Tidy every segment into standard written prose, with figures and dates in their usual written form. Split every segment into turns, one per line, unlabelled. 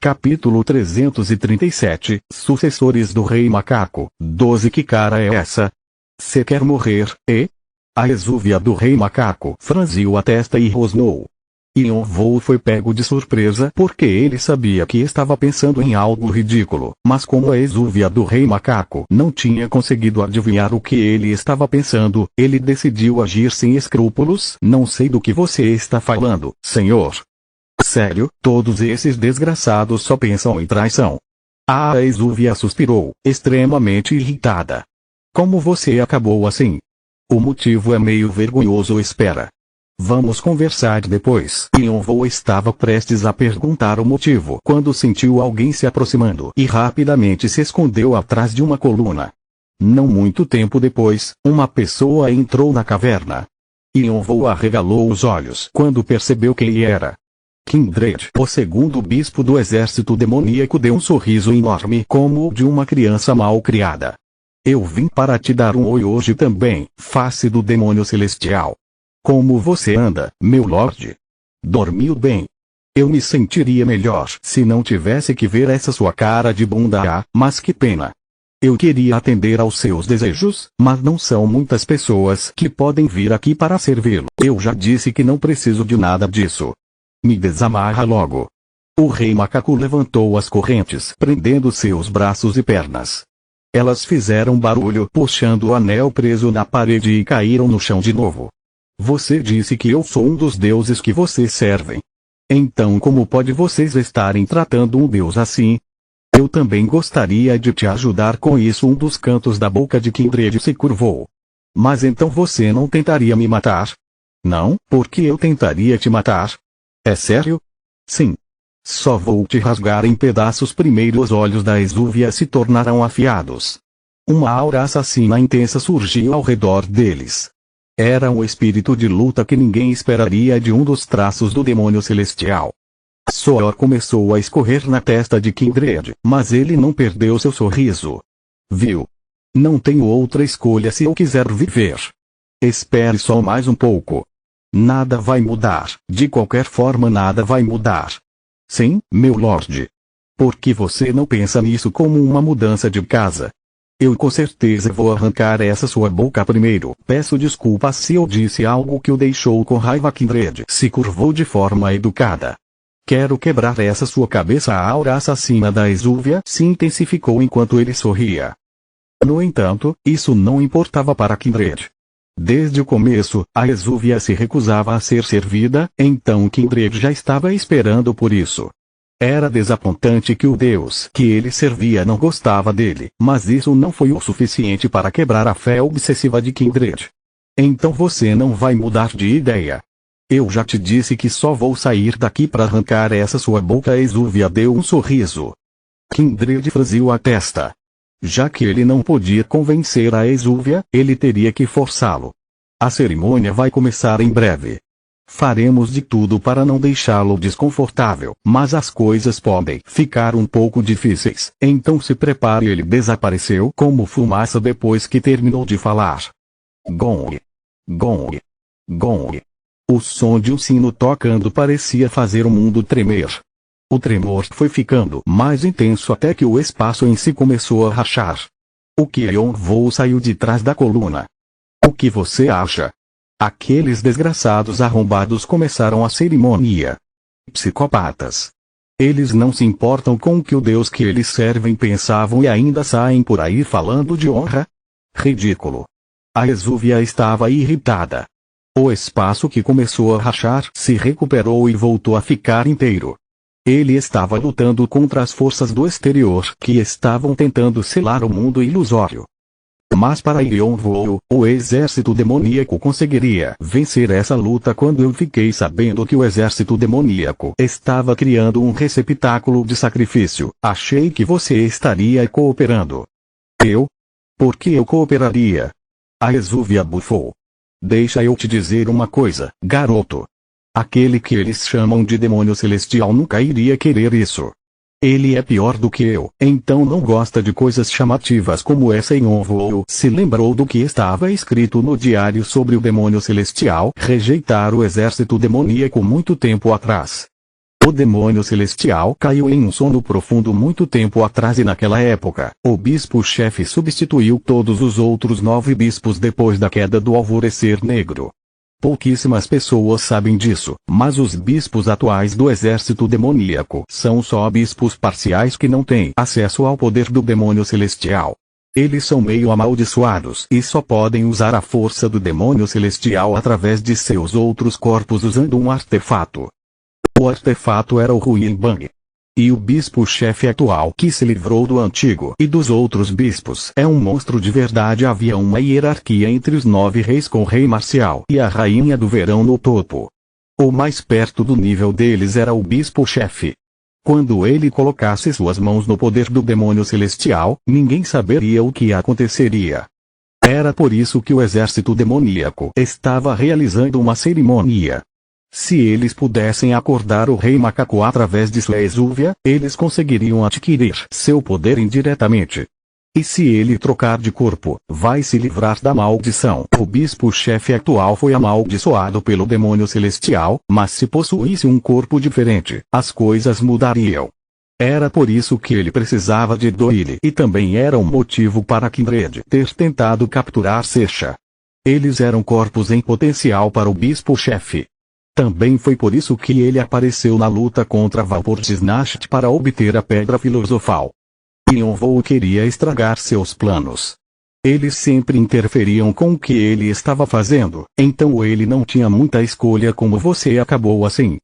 Capítulo 337, Sucessores do Rei Macaco. 12. Que cara é essa? Cê quer morrer, e? A exúvia do Rei Macaco franziu a testa e rosnou. Yonvou foi pego de surpresa porque ele sabia que estava pensando em algo ridículo, mas como a exúvia do Rei Macaco não tinha conseguido adivinhar o que ele estava pensando, ele decidiu agir sem escrúpulos. Não sei do que você está falando, senhor. Sério, todos esses desgraçados só pensam em traição. A exúvia suspirou, extremamente irritada. Como você acabou assim? O motivo é meio vergonhoso. Espera. Vamos conversar depois. Yonvou estava prestes a perguntar o motivo quando sentiu alguém se aproximando e rapidamente se escondeu atrás de uma coluna. Não muito tempo depois, uma pessoa entrou na caverna. Yonvou arregalou os olhos quando percebeu quem era. Kindred, o segundo bispo do exército demoníaco, deu um sorriso enorme como o de uma criança mal criada. Eu vim para te dar um oi hoje também, face do demônio celestial. Como você anda, meu lorde? Dormiu bem? Eu me sentiria melhor se não tivesse que ver essa sua cara de bunda, mas que pena. Eu queria atender aos seus desejos, mas não são muitas pessoas que podem vir aqui para servi-lo. Eu já disse que não preciso de nada disso. Me desamarra logo. O Rei Macaco levantou as correntes, prendendo seus braços e pernas. Elas fizeram barulho, puxando o anel preso na parede e caíram no chão de novo. Você disse que eu sou um dos deuses que vocês servem. Então como pode vocês estarem tratando um deus assim? Eu também gostaria de te ajudar com isso. Um dos cantos da boca de Kindred se curvou. Mas então você não tentaria me matar? Não, porque eu tentaria te matar. É sério? Sim. Só vou te rasgar em pedaços. Primeiro os olhos da exúvia se tornaram afiados. Uma aura assassina intensa surgiu ao redor deles. Era um espírito de luta que ninguém esperaria de um dos traços do demônio celestial. Suor começou a escorrer na testa de Kindred, mas ele não perdeu seu sorriso. Viu? Não tenho outra escolha se eu quiser viver. Espere só mais um pouco. Nada vai mudar, de qualquer forma nada vai mudar. Sim, meu lorde. Por que você não pensa nisso como uma mudança de casa? Eu com certeza vou arrancar essa sua boca primeiro. Peço desculpas se eu disse algo que o deixou com raiva. Kindred se curvou de forma educada. Quero quebrar essa sua cabeça. A aura assassina da exúvia se intensificou enquanto ele sorria. No entanto, isso não importava para Kindred. Desde o começo, a exúvia se recusava a ser servida, então Kindred já estava esperando por isso. Era desapontante que o deus que ele servia não gostava dele, mas isso não foi o suficiente para quebrar a fé obsessiva de Kindred. Então você não vai mudar de ideia. Eu já te disse que só vou sair daqui para arrancar essa sua boca. A exúvia deu um sorriso. Kindred franziu a testa. Já que ele não podia convencer a exúvia, ele teria que forçá-lo. A cerimônia vai começar em breve. Faremos de tudo para não deixá-lo desconfortável, mas as coisas podem ficar um pouco difíceis, então se prepare. Ele desapareceu como fumaça depois que terminou de falar. Gong. Gong. Gong. O som de um sino tocando parecia fazer o mundo tremer. O tremor foi ficando mais intenso até que o espaço em si começou a rachar. O Yonvou saiu de trás da coluna. O que você acha? Aqueles desgraçados arrombados começaram a cerimônia. Psicopatas. Eles não se importam com o que o deus que eles servem pensavam e ainda saem por aí falando de honra? Ridículo. A exúvia estava irritada. O espaço que começou a rachar se recuperou e voltou a ficar inteiro. Ele estava lutando contra as forças do exterior que estavam tentando selar o mundo ilusório. Mas para Yonvou, o exército demoníaco conseguiria vencer essa luta. Quando eu fiquei sabendo que o exército demoníaco estava criando um receptáculo de sacrifício, achei que você estaria cooperando. Eu? Por que eu cooperaria? A exúvia bufou. Deixa eu te dizer uma coisa, garoto. Aquele que eles chamam de demônio celestial nunca iria querer isso. Ele é pior do que eu, então não gosta de coisas chamativas como essa. Yonvou se lembrou do que estava escrito no diário sobre o demônio celestial rejeitar o exército demoníaco muito tempo atrás. O demônio celestial caiu em um sono profundo muito tempo atrás e naquela época, o bispo-chefe substituiu todos os outros 9 bispos depois da queda do alvorecer negro. Pouquíssimas pessoas sabem disso, mas os bispos atuais do exército demoníaco são só bispos parciais que não têm acesso ao poder do demônio celestial. Eles são meio amaldiçoados e só podem usar a força do demônio celestial através de seus outros corpos usando um artefato. O artefato era o Ruin Bang. E o bispo-chefe atual que se livrou do antigo e dos outros bispos é um monstro de verdade. Havia uma hierarquia entre os 9 reis com o rei marcial e a rainha do verão no topo. O mais perto do nível deles era o bispo-chefe. Quando ele colocasse suas mãos no poder do demônio celestial, ninguém saberia o que aconteceria. Era por isso que o exército demoníaco estava realizando uma cerimônia. Se eles pudessem acordar o rei macaco através de sua exúvia, eles conseguiriam adquirir seu poder indiretamente. E se ele trocar de corpo, vai se livrar da maldição. O bispo-chefe atual foi amaldiçoado pelo demônio celestial, mas se possuísse um corpo diferente, as coisas mudariam. Era por isso que ele precisava de Doyle e também era um motivo para Kindred ter tentado capturar Secha. Eles eram corpos em potencial para o bispo-chefe. Também foi por isso que ele apareceu na luta contra Valpurgisnacht para obter a Pedra Filosofal. Yonvou queria estragar seus planos. Eles sempre interferiam com o que ele estava fazendo, então ele não tinha muita escolha. Como você acabou assim?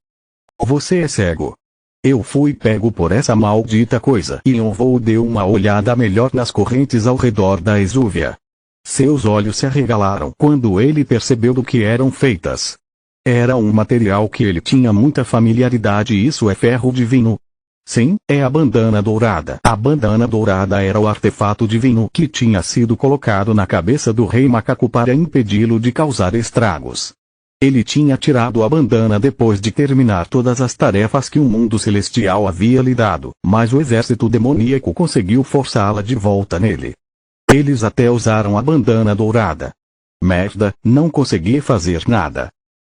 Você é cego. Eu fui pego por essa maldita coisa. Yonvou deu uma olhada melhor nas correntes ao redor da exúvia. Seus olhos se arregalaram quando ele percebeu do que eram feitas. Era um material que ele tinha muita familiaridade e isso é ferro divino. Sim, é a bandana dourada. A bandana dourada era o artefato divino que tinha sido colocado na cabeça do rei macaco para impedi-lo de causar estragos. Ele tinha tirado a bandana depois de terminar todas as tarefas que o mundo celestial havia lhe dado, mas o exército demoníaco conseguiu forçá-la de volta nele. Eles até usaram a bandana dourada. Merda, não consegui fazer nada.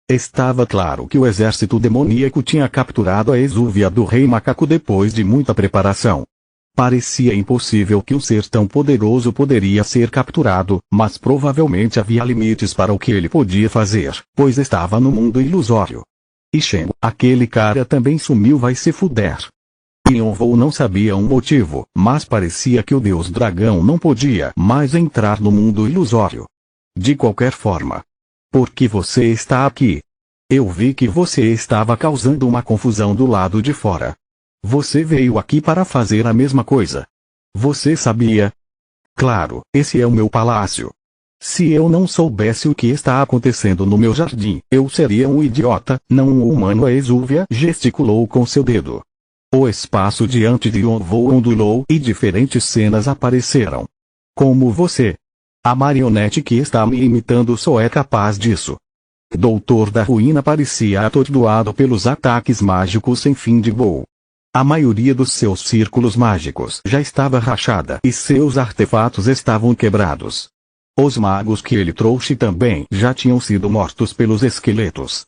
Estava claro que o exército demoníaco tinha capturado a exúvia do rei macaco depois de muita preparação. Parecia impossível que um ser tão poderoso poderia ser capturado, mas provavelmente havia limites para o que ele podia fazer, pois estava no mundo ilusório. E Shen, aquele cara também sumiu, vai se fuder. Yonvou não sabia um motivo, mas parecia que o deus dragão não podia mais entrar no mundo ilusório. De qualquer forma. Por que você está aqui? Eu vi que você estava causando uma confusão do lado de fora. Você veio aqui para fazer a mesma coisa. Você sabia? Claro, esse é o meu palácio. Se eu não soubesse o que está acontecendo no meu jardim, eu seria um idiota, não um humano. A exúvia gesticulou com seu dedo. O espaço diante de Yonvou ondulou e diferentes cenas apareceram. Como você. A marionete que está me imitando só é capaz disso. Doutor da Ruína parecia atordoado pelos ataques mágicos sem fim de Bou. A maioria dos seus círculos mágicos já estava rachada e seus artefatos estavam quebrados. Os magos que ele trouxe também já tinham sido mortos pelos esqueletos.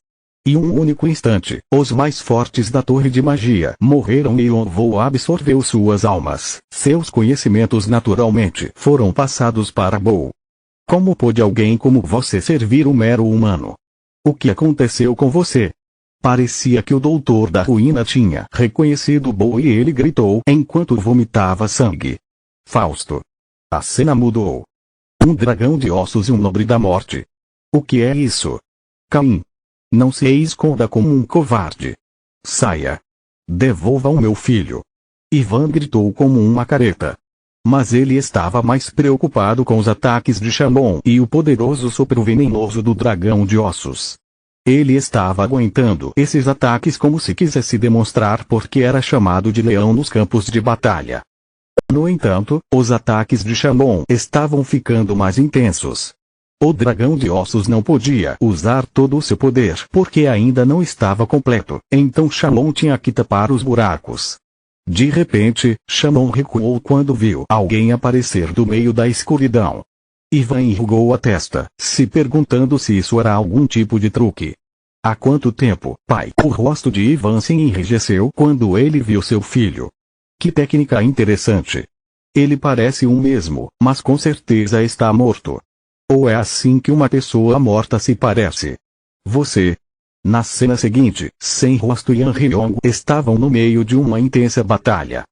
Em um único instante, os mais fortes da torre de magia morreram e Yonvou absorveu suas almas. Seus conhecimentos naturalmente foram passados para Bou. Como pôde alguém como você servir um mero humano? O que aconteceu com você? Parecia que o doutor da ruína tinha reconhecido Bou e ele gritou enquanto vomitava sangue. Fausto. A cena mudou. Um dragão de ossos e um nobre da morte. O que é isso? Caim. Não se esconda como um covarde. Saia. Devolva o meu filho. Ivan gritou como uma careta. Mas ele estava mais preocupado com os ataques de Shamon e o poderoso sopro venenoso do dragão de ossos. Ele estava aguentando esses ataques como se quisesse demonstrar porque era chamado de leão nos campos de batalha. No entanto, os ataques de Shamon estavam ficando mais intensos. O dragão de ossos não podia usar todo o seu poder porque ainda não estava completo, então Shamon tinha que tapar os buracos. De repente, Shamon recuou quando viu alguém aparecer do meio da escuridão. Ivan enrugou a testa, se perguntando se isso era algum tipo de truque. Há quanto tempo, pai? O rosto de Ivan se enrijeceu quando ele viu seu filho. Que técnica interessante. Ele parece um mesmo, mas com certeza está morto. Ou é assim que uma pessoa morta se parece? Você. Na cena seguinte, Sem Rosto e Han-ryong estavam no meio de uma intensa batalha.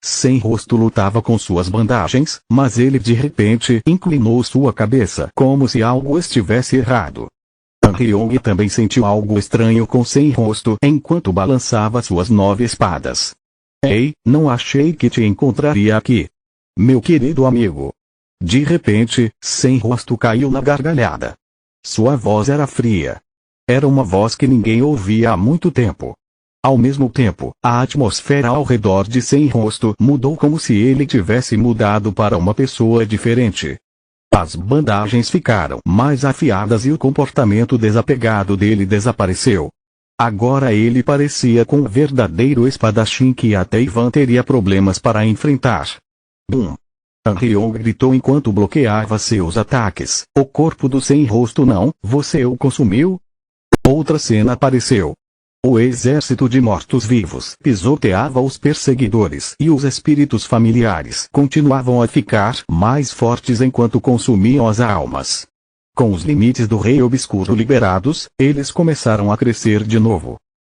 Sem Rosto lutava com suas bandagens, mas ele de repente inclinou sua cabeça como se algo estivesse errado. Han-ryong também sentiu algo estranho com Sem Rosto enquanto balançava suas 9 espadas. Ei, não achei que te encontraria aqui. Meu querido amigo. De repente, Sem Rosto caiu na gargalhada. Sua voz era fria. Era uma voz que ninguém ouvia há muito tempo. Ao mesmo tempo, a atmosfera ao redor de Sem Rosto mudou como se ele tivesse mudado para uma pessoa diferente. As bandagens ficaram mais afiadas e o comportamento desapegado dele desapareceu. Agora ele parecia com um verdadeiro espadachim que até Ivan teria problemas para enfrentar. Bum! Han-ryong gritou enquanto bloqueava seus ataques. O corpo do Sem Rosto não, você o consumiu? Outra cena apareceu. O exército de mortos-vivos pisoteava os perseguidores e os espíritos familiares continuavam a ficar mais fortes enquanto consumiam as almas. Com os limites do Rei Obscuro liberados, eles começaram a crescer de novo.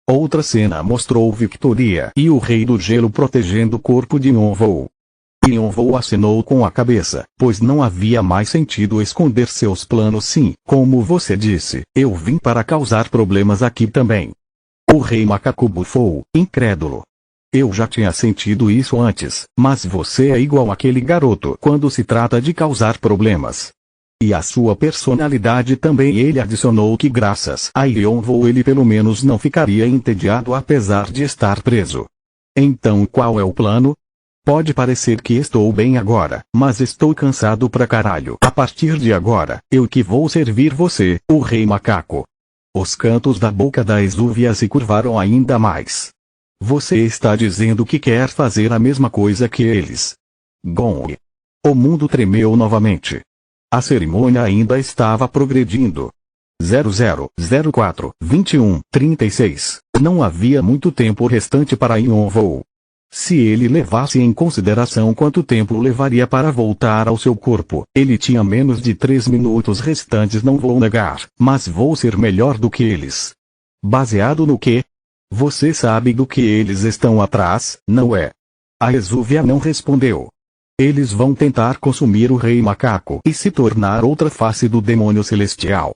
Outra cena mostrou Victoria e o Rei do Gelo protegendo o corpo de Yonvou. Yonvou acenou com a cabeça, pois não havia mais sentido esconder seus planos. Sim, como você disse, eu vim para causar problemas aqui também. O Rei Macaco bufou, incrédulo. Eu já tinha sentido isso antes, mas você é igual àquele garoto quando se trata de causar problemas. E a sua personalidade também. Ele adicionou que graças a Yonvou ele pelo menos não ficaria entediado apesar de estar preso. Então qual é o plano? Pode parecer que estou bem agora, mas estou cansado pra caralho. A partir de agora, eu que vou servir você, o Rei Macaco. Os cantos da boca da Exúvia se curvaram ainda mais. Você está dizendo que quer fazer a mesma coisa que eles. Gong. O mundo tremeu novamente. A cerimônia ainda estava progredindo. 0004-21-36. Não havia muito tempo restante para Yonvou. Se ele levasse em consideração quanto tempo levaria para voltar ao seu corpo, ele tinha menos de 3 minutos restantes. Não vou negar, mas vou ser melhor do que eles. Baseado no quê? Você sabe do que eles estão atrás, não é? A Exúvia não respondeu. Eles vão tentar consumir o Rei Macaco e se tornar outra face do demônio celestial.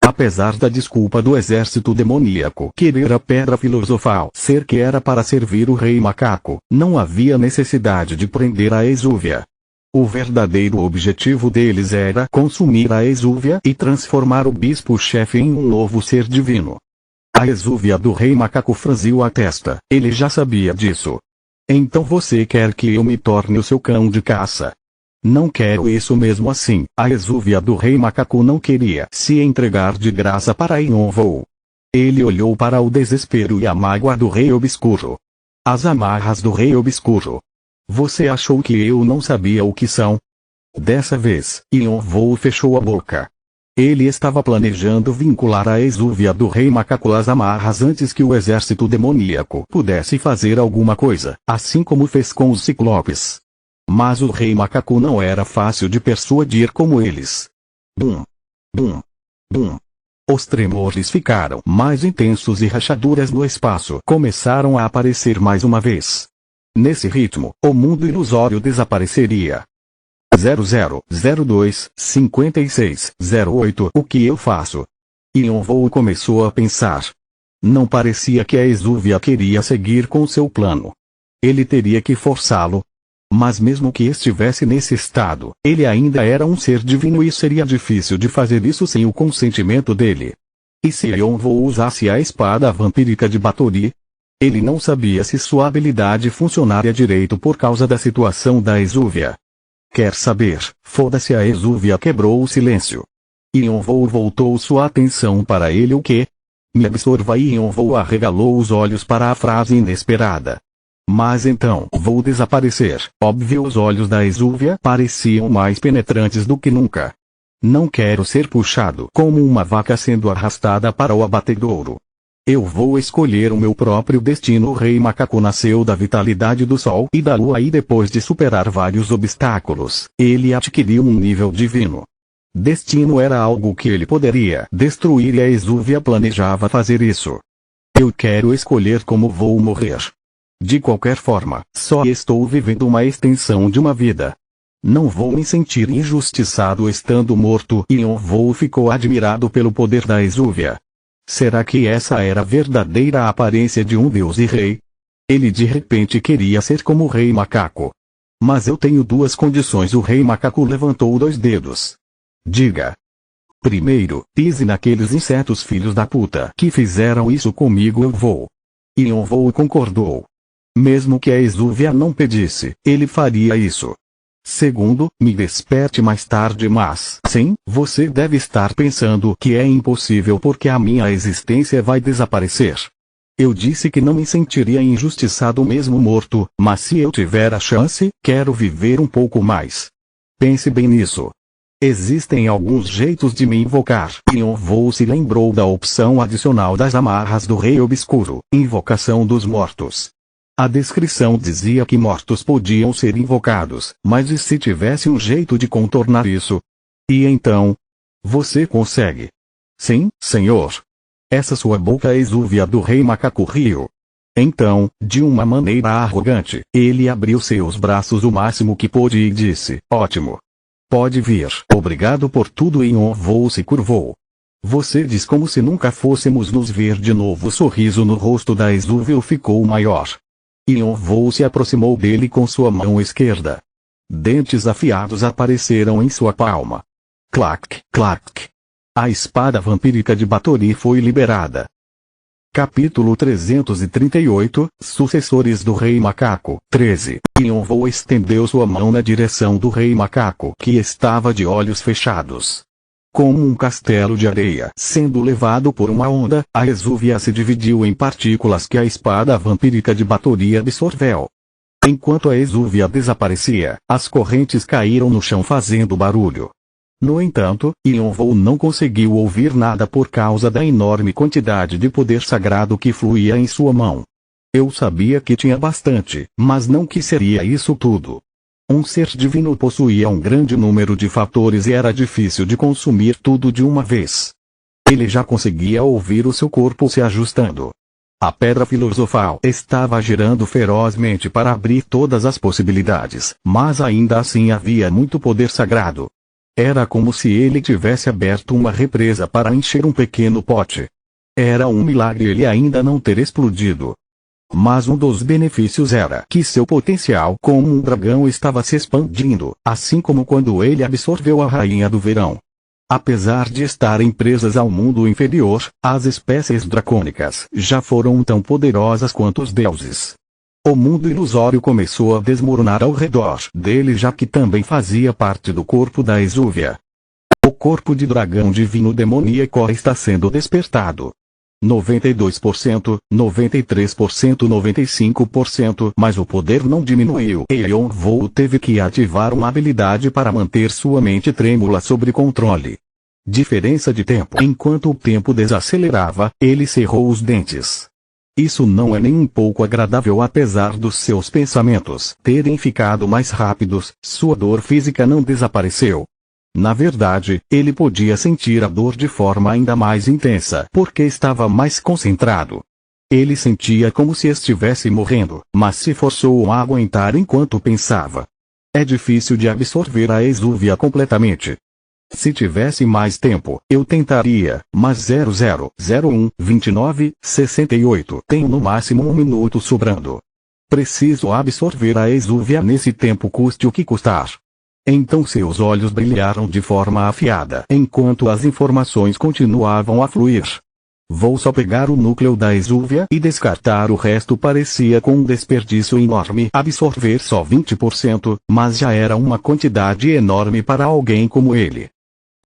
Apesar da desculpa do exército demoníaco querer a pedra filosofal ser que era para servir o Rei Macaco, não havia necessidade de prender a Exúvia. O verdadeiro objetivo deles era consumir a Exúvia e transformar o bispo-chefe em um novo ser divino. A Exúvia do Rei Macaco franziu a testa. Ele já sabia disso. Então você quer que eu me torne o seu cão de caça? Não quero isso mesmo assim. A Exúvia do Rei Macaco não queria se entregar de graça para Yonvou. Ele olhou para o desespero e a mágoa do Rei Obscuro. As amarras do Rei Obscuro. Você achou que eu não sabia o que são? Dessa vez, Yonvou fechou a boca. Ele estava planejando vincular a Exúvia do Rei Macaco às amarras antes que o exército demoníaco pudesse fazer alguma coisa, assim como fez com os ciclopes. Mas o Rei Macaco não era fácil de persuadir como eles. Bum! Bum! Bum! Os tremores ficaram mais intensos e rachaduras no espaço começaram a aparecer mais uma vez. Nesse ritmo, o mundo ilusório desapareceria. 0002-56-08 O que eu faço? Yonvou começou a pensar. Não parecia que a Exúvia queria seguir com seu plano. Ele teria que forçá-lo. Mas mesmo que estivesse nesse estado, ele ainda era um ser divino e seria difícil de fazer isso sem o consentimento dele. E se Yonvou usasse a espada vampírica de Batory? Ele não sabia se sua habilidade funcionaria direito por causa da situação da Exúvia. Quer saber? Foda-se. A Exúvia quebrou o silêncio. Yonvou voltou sua atenção para ele. O quê? Me absorva. Yonvou arregalou os olhos para a frase inesperada. Mas então vou desaparecer. Óbvio, os olhos da Exúvia pareciam mais penetrantes do que nunca. Não quero ser puxado como uma vaca sendo arrastada para o abatedouro. Eu vou escolher o meu próprio destino. O rei macaco nasceu da vitalidade do sol e da lua e depois de superar vários obstáculos, ele adquiriu um nível divino. Destino era algo que ele poderia destruir e a Exúvia planejava fazer isso. Eu quero escolher como vou morrer. De qualquer forma, só estou vivendo uma extensão de uma vida. Não vou me sentir injustiçado estando morto. Yonvou ficou admirado pelo poder da Exúvia. Será que essa era a verdadeira aparência de um deus e rei? Ele de repente queria ser como o rei macaco. Mas eu tenho duas condições. O rei macaco levantou 2 dedos. Diga. Primeiro, pise naqueles insetos filhos da puta que fizeram isso comigo. Eu vou. Yonvou concordou. Mesmo que a Exúvia não pedisse, ele faria isso. Segundo, me desperte mais tarde. Mas, sim, você deve estar pensando que é impossível porque a minha existência vai desaparecer. Eu disse que não me sentiria injustiçado mesmo morto, mas se eu tiver a chance, quero viver um pouco mais. Pense bem nisso. Existem alguns jeitos de me invocar. Yonvou se lembrou da opção adicional das amarras do Rei Obscuro, Invocação dos Mortos. A descrição dizia que mortos podiam ser invocados, mas e se tivesse um jeito de contornar isso? E então? Você consegue? Sim, senhor. Essa sua boca Exúvia do Rei Macaco riu. Então, de uma maneira arrogante, ele abriu seus braços o máximo que pôde e disse: ótimo. Pode vir. Obrigado por tudo. Yonvou se curvou. Você diz como se nunca fôssemos nos ver de novo. O sorriso no rosto da Exúvia ficou maior. Yonvou se aproximou dele com sua mão esquerda. Dentes afiados apareceram em sua palma. Clac, clac. A espada vampírica de Batory foi liberada. Capítulo 338, Sucessores do Rei Macaco. 13. Yonvou estendeu sua mão na direção do Rei Macaco, que estava de olhos fechados. Como um castelo de areia sendo levado por uma onda, a Exúvia se dividiu em partículas que a espada vampírica de Batory absorveu. Enquanto a Exúvia desaparecia, as correntes caíram no chão fazendo barulho. No entanto, Yonvou não conseguiu ouvir nada por causa da enorme quantidade de poder sagrado que fluía em sua mão. Eu sabia que tinha bastante, mas não que seria isso tudo. Um ser divino possuía um grande número de fatores e era difícil de consumir tudo de uma vez. Ele já conseguia ouvir o seu corpo se ajustando. A pedra filosofal estava girando ferozmente para abrir todas as possibilidades, mas ainda assim havia muito poder sagrado. Era como se ele tivesse aberto uma represa para encher um pequeno pote. Era um milagre ele ainda não ter explodido. Mas um dos benefícios era que seu potencial como um dragão estava se expandindo, assim como quando ele absorveu a Rainha do Verão. Apesar de estarem presas ao mundo inferior, as espécies dracônicas já foram tão poderosas quanto os deuses. O mundo ilusório começou a desmoronar ao redor dele, já que também fazia parte do corpo da Exúvia. O corpo de dragão divino demoníaco está sendo despertado. 92%, 93%, 95%, mas o poder não diminuiu. Yonvou teve que ativar uma habilidade para manter sua mente trêmula sob controle. Diferença de tempo. Enquanto o tempo desacelerava, ele cerrou os dentes. Isso não é nem um pouco agradável. Apesar dos seus pensamentos terem ficado mais rápidos, sua dor física não desapareceu. Na verdade, ele podia sentir a dor de forma ainda mais intensa porque estava mais concentrado. Ele sentia como se estivesse morrendo, mas se forçou a aguentar enquanto pensava. É difícil de absorver a Exúvia completamente. Se tivesse mais tempo, eu tentaria, mas 0001 29 68 tenho no máximo 1 minuto sobrando. Preciso absorver a Exúvia nesse tempo, custe o que custar. Então seus olhos brilharam de forma afiada enquanto as informações continuavam a fluir. Vou só pegar o núcleo da Exúvia e descartar o resto. Parecia com um desperdício enorme absorver só 20%, mas já era uma quantidade enorme para alguém como ele.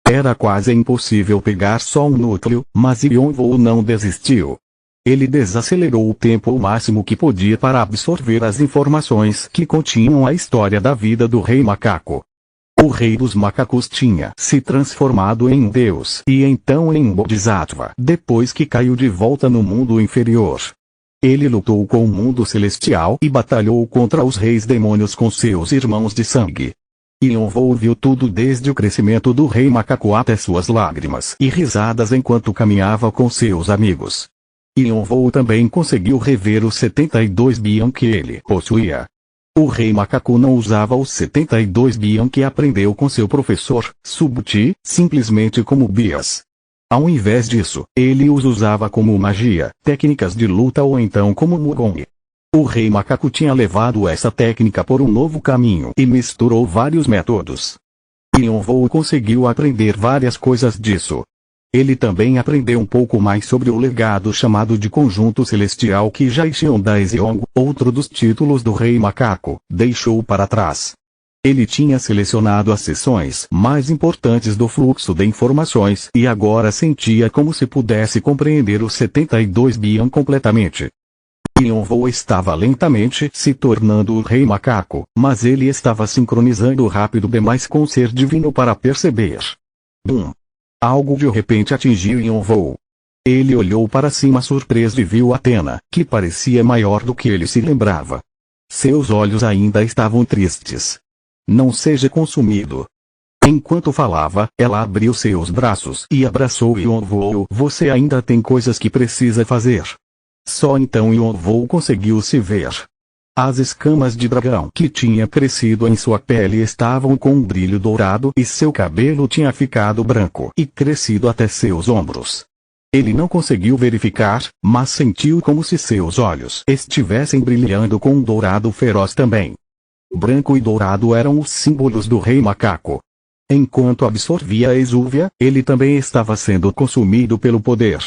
Era quase impossível pegar só um núcleo, mas Yonvou não desistiu. Ele desacelerou o tempo o máximo que podia para absorver as informações que continham a história da vida do Rei Macaco. O rei dos macacos tinha se transformado em um deus e então em um bodhisattva depois que caiu de volta no mundo inferior. Ele lutou com o mundo celestial e batalhou contra os reis demônios com seus irmãos de sangue. Yonvou viu tudo desde o crescimento do rei macaco até suas lágrimas e risadas enquanto caminhava com seus amigos. Yonvou também conseguiu rever os 72 bian que ele possuía. O rei macaco não usava os 72 bian que aprendeu com seu professor, Subti, simplesmente como bias. Ao invés disso, ele os usava como magia, técnicas de luta ou então como Mugong. O rei macaco tinha levado essa técnica por um novo caminho e misturou vários métodos. Yonvou conseguiu aprender várias coisas disso. Ele também aprendeu um pouco mais sobre o legado chamado de Conjunto Celestial que Jaishion Daizong, outro dos títulos do rei macaco, deixou para trás. Ele tinha selecionado as seções mais importantes do fluxo de informações e agora sentia como se pudesse compreender os 72 bian completamente. Yonvou estava lentamente se tornando o rei macaco, mas ele estava sincronizando rápido demais com o ser divino para perceber. Bum! Algo de repente atingiu Yonvou. Ele olhou para cima surpreso e viu Athena, que parecia maior do que ele se lembrava. Seus olhos ainda estavam tristes. Não seja consumido. Enquanto falava, ela abriu seus braços e abraçou Yonvou. Você ainda tem coisas que precisa fazer. Só então Yonvou conseguiu se ver. As escamas de dragão que tinha crescido em sua pele estavam com um brilho dourado e seu cabelo tinha ficado branco e crescido até seus ombros. Ele não conseguiu verificar, mas sentiu como se seus olhos estivessem brilhando com um dourado feroz também. Branco e dourado eram os símbolos do rei macaco. Enquanto absorvia a exúvia, ele também estava sendo consumido pelo poder.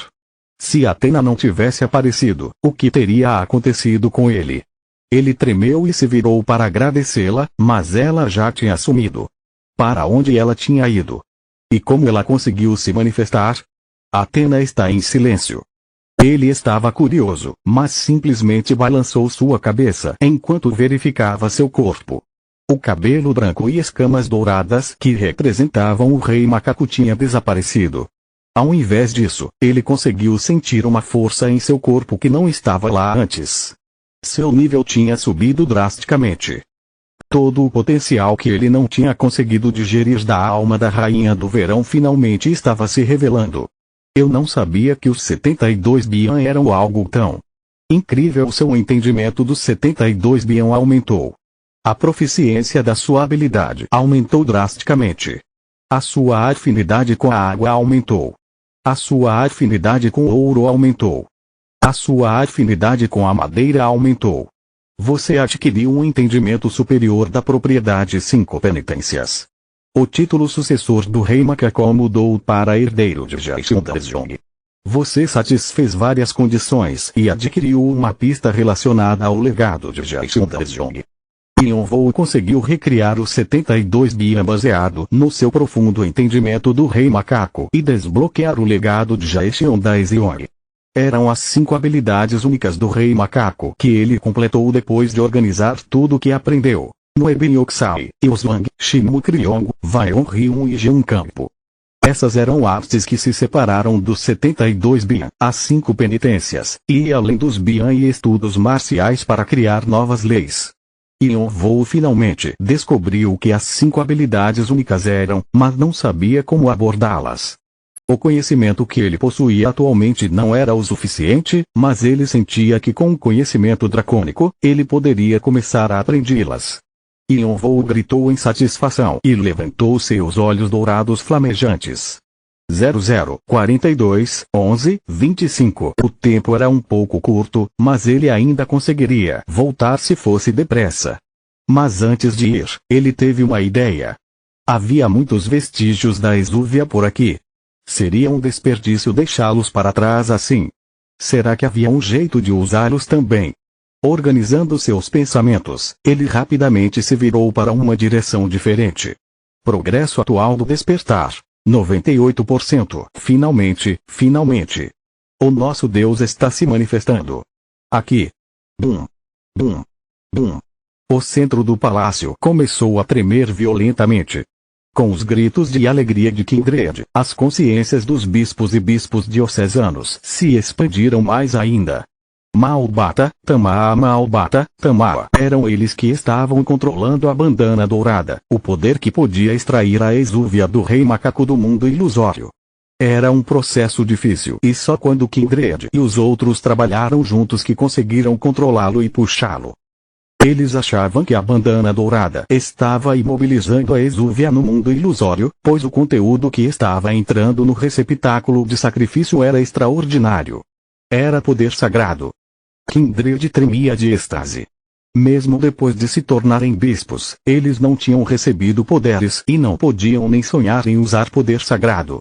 Se Athena não tivesse aparecido, o que teria acontecido com ele? Ele tremeu e se virou para agradecê-la, mas ela já tinha sumido. Para onde ela tinha ido? E como ela conseguiu se manifestar? Athena está em silêncio. Ele estava curioso, mas simplesmente balançou sua cabeça enquanto verificava seu corpo. O cabelo branco e escamas douradas que representavam o rei macaco tinha desaparecido. Ao invés disso, ele conseguiu sentir uma força em seu corpo que não estava lá antes. Seu nível tinha subido drasticamente. Todo o potencial que ele não tinha conseguido digerir da alma da rainha do verão finalmente estava se revelando. Eu não sabia que os 72 bian eram algo tão incrível. Seu entendimento dos 72 bian aumentou. A proficiência da sua habilidade aumentou drasticamente. A sua afinidade com a água aumentou. A sua afinidade com o ouro aumentou. A sua afinidade com a madeira aumentou. Você adquiriu um entendimento superior da propriedade 5 penitências. O título sucessor do rei macaco mudou para herdeiro de Jaishion Daizong. Você satisfez várias condições e adquiriu uma pista relacionada ao legado de Jaishion Daizong. Yonvou conseguiu recriar os 72 bian baseado no seu profundo entendimento do rei macaco e desbloquear o legado de Jaishion Daizong. Eram as 5 habilidades únicas do rei macaco que ele completou depois de organizar tudo o que aprendeu. Noebinyoksai, Yozwang, Shimu Kryong, Vaion Ryun e Jeon Campo. Essas eram artes que se separaram dos 72 bian, as 5 penitências, e além dos bian e estudos marciais para criar novas leis. Yonvou finalmente descobriu que as 5 habilidades únicas eram, mas não sabia como abordá-las. O conhecimento que ele possuía atualmente não era o suficiente, mas ele sentia que com o conhecimento dracônico, ele poderia começar a aprendê-las. Yonvou gritou em satisfação e levantou seus olhos dourados flamejantes. 00421125. O tempo era um pouco curto, mas ele ainda conseguiria voltar se fosse depressa. Mas antes de ir, ele teve uma ideia. Havia muitos vestígios da exúvia por aqui. Seria um desperdício deixá-los para trás assim. Será que havia um jeito de usá-los também? Organizando seus pensamentos, ele rapidamente se virou para uma direção diferente. Progresso atual do despertar. 98%. Finalmente, finalmente. O nosso Deus está se manifestando. Aqui. Bum. Bum. Bum. O centro do palácio começou a tremer violentamente. Com os gritos de alegria de Kindred, as consciências dos bispos e bispos diocesanos se expandiram mais ainda. Malbata, Tamaa, eram eles que estavam controlando a bandana dourada, o poder que podia extrair a exúvia do rei macaco do mundo ilusório. Era um processo difícil e só quando Kindred e os outros trabalharam juntos que conseguiram controlá-lo e puxá-lo. Eles achavam que a bandana dourada estava imobilizando a exúvia no mundo ilusório, pois o conteúdo que estava entrando no receptáculo de sacrifício era extraordinário. Era poder sagrado. Kindred tremia de êxtase. Mesmo depois de se tornarem bispos, eles não tinham recebido poderes e não podiam nem sonhar em usar poder sagrado.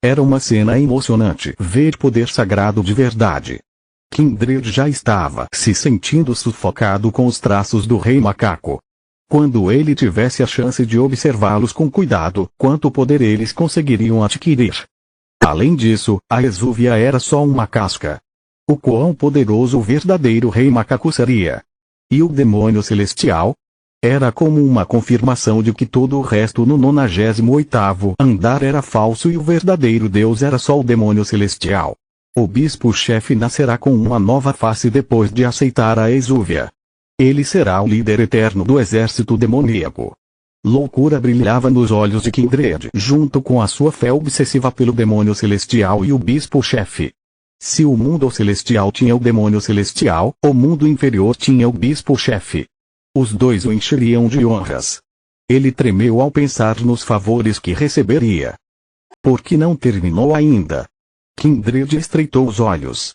Era uma cena emocionante ver poder sagrado de verdade. Kindred já estava se sentindo sufocado com os traços do rei macaco. Quando ele tivesse a chance de observá-los com cuidado, quanto poder eles conseguiriam adquirir. Além disso, a exúvia era só uma casca. O quão poderoso o verdadeiro rei macaco seria. E o demônio celestial? Era como uma confirmação de que todo o resto no 98º andar era falso e o verdadeiro Deus era só o demônio celestial. O bispo-chefe nascerá com uma nova face depois de aceitar a exúvia. Ele será o líder eterno do exército demoníaco. Loucura brilhava nos olhos de Kindred junto com a sua fé obsessiva pelo demônio celestial e o bispo-chefe. Se o mundo celestial tinha o demônio celestial, o mundo inferior tinha o bispo-chefe. Os dois o encheriam de honras. Ele tremeu ao pensar nos favores que receberia. Porque não terminou ainda. Kindred estreitou os olhos.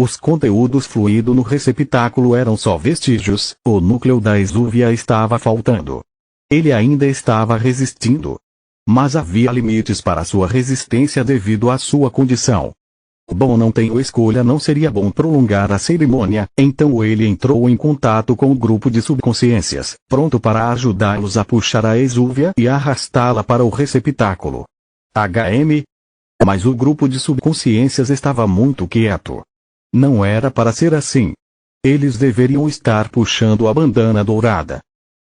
Os conteúdos fluindo no receptáculo eram só vestígios, o núcleo da exúvia estava faltando. Ele ainda estava resistindo. Mas havia limites para sua resistência devido à sua condição. Bom, não tenho escolha, não seria bom prolongar a cerimônia, então ele entrou em contato com o grupo de subconsciências, pronto para ajudá-los a puxar a exúvia e arrastá-la para o receptáculo. HM? Mas o grupo de subconsciências estava muito quieto. Não era para ser assim. Eles deveriam estar puxando a bandana dourada.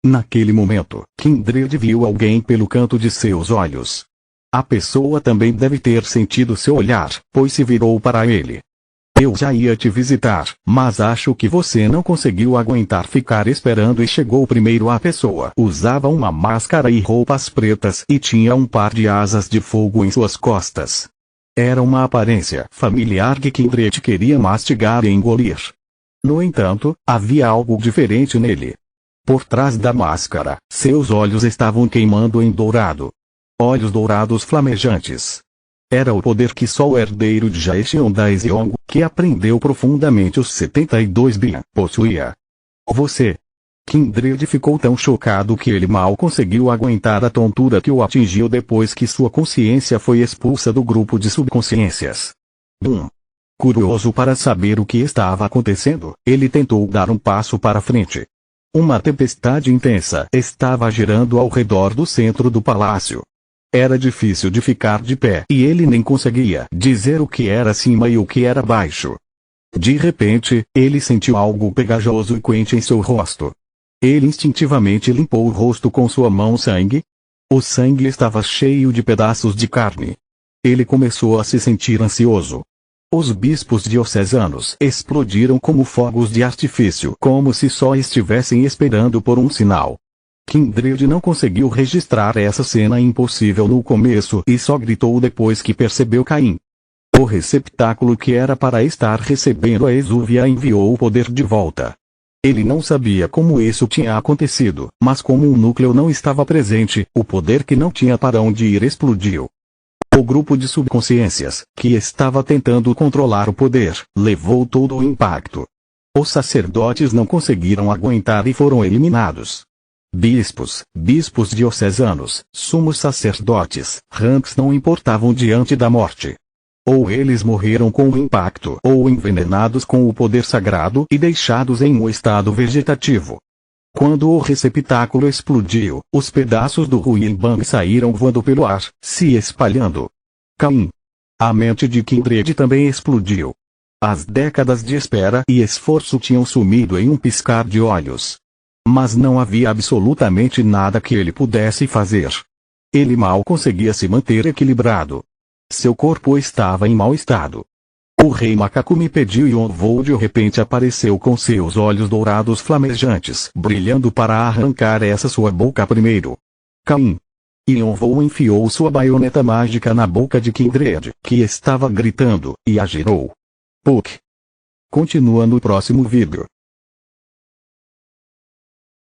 Naquele momento, Kindred viu alguém pelo canto de seus olhos. A pessoa também deve ter sentido seu olhar, pois se virou para ele. Eu já ia te visitar, mas acho que você não conseguiu aguentar ficar esperando e chegou primeiro. A pessoa usava uma máscara e roupas pretas e tinha um par de asas de fogo em suas costas. Era uma aparência familiar que Kindred queria mastigar e engolir. No entanto, havia algo diferente nele. Por trás da máscara, seus olhos estavam queimando em dourado. Olhos dourados flamejantes. Era o poder que só o herdeiro de Jaexion da Eziongo, que aprendeu profundamente os 72 Bian, possuía. Você. Kindred ficou tão chocado que ele mal conseguiu aguentar a tontura que o atingiu depois que sua consciência foi expulsa do grupo de subconsciências. Curioso para saber o que estava acontecendo, ele tentou dar um passo para frente. Uma tempestade intensa estava girando ao redor do centro do palácio. Era difícil de ficar de pé e ele nem conseguia dizer o que era cima e o que era baixo. De repente, ele sentiu algo pegajoso e quente em seu rosto. Ele instintivamente limpou o rosto com sua mão sangue. O sangue estava cheio de pedaços de carne. Ele começou a se sentir ansioso. Os bispos diocesanos explodiram como fogos de artifício, como se só estivessem esperando por um sinal. Kindred não conseguiu registrar essa cena impossível no começo e só gritou depois que percebeu Caim. O receptáculo que era para estar recebendo a exúvia enviou o poder de volta. Ele não sabia como isso tinha acontecido, mas como o núcleo não estava presente, o poder que não tinha para onde ir explodiu. O grupo de subconsciências, que estava tentando controlar o poder, levou todo o impacto. Os sacerdotes não conseguiram aguentar e foram eliminados. Bispos diocesanos, sumos sacerdotes, ranks não importavam diante da morte. Ou eles morreram com o impacto, ou envenenados com o poder sagrado e deixados em um estado vegetativo. Quando o receptáculo explodiu, os pedaços do Ruinbang saíram voando pelo ar, se espalhando. Caim. A mente de Kindred também explodiu. As décadas de espera e esforço tinham sumido em um piscar de olhos. Mas não havia absolutamente nada que ele pudesse fazer. Ele mal conseguia se manter equilibrado. Seu corpo estava em mau estado. O rei macaco me pediu e Yonvou de repente apareceu com seus olhos dourados flamejantes, brilhando para arrancar essa sua boca primeiro. Caim. Yonvou enfiou sua baioneta mágica na boca de Kindred, que estava gritando, e a girou. Puck. Continua no próximo vídeo.